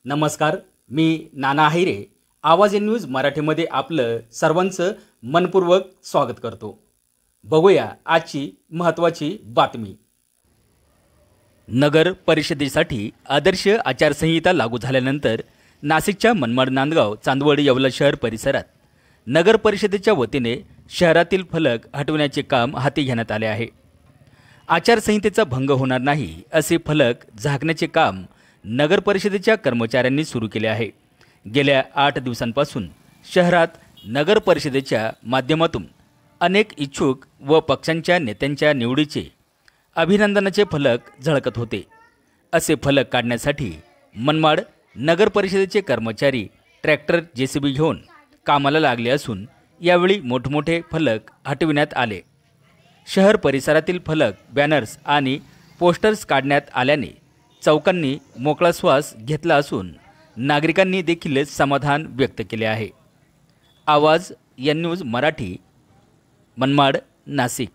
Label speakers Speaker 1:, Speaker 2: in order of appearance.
Speaker 1: नमस्कार, मी नाना आहिरे. आवाज in news मराठीमध्ये आपलं सर्वांचं मनपूर्वक स्वागत करतो. बघूया आजची महत्त्वाची बातमी. नगर परिषदेसाठी आदर्श आचारसंहिता लागू झाल्यानंतर नाशिकच्या मनमाड, नांदगाव, चांदवड, येवला शहर परिसरात नगर परिषदेच्या वतीने शहरातील फलक हटवण्याचे काम हाती घेण्यात आले आहे. आचारसंहितेचा भंग होणार नाही असे फलक झाकण्याचे काम नगर परिषदेच्या कर्मचाऱ्यांनी सुरू केले आहे. गेल्या 8 दिवसांपासून शहरात नगर परिषदेच्या माध्यमातून अनेक इच्छुक व पक्षांच्या नेत्यांच्या निवडीचे अभिनंदनाचे फलक झळकत होते. असे फलक काढण्यासाठी मनमाड नगर परिषदेचे कर्मचारी ट्रॅक्टर JCB घेऊन कामाला लागले असून यावेळी मोठमोठे फलक हटविण्यात आले. शहर परिसरातील फलक, बॅनर्स आणि पोस्टर्स काढण्यात आल्याने चौकांनी मोकळा श्वास घेतला असून नागरिकांनी देखील समाधान व्यक्त केले आहे. आवाज एन न्यूज मराठी, मनमाड, नाशिक.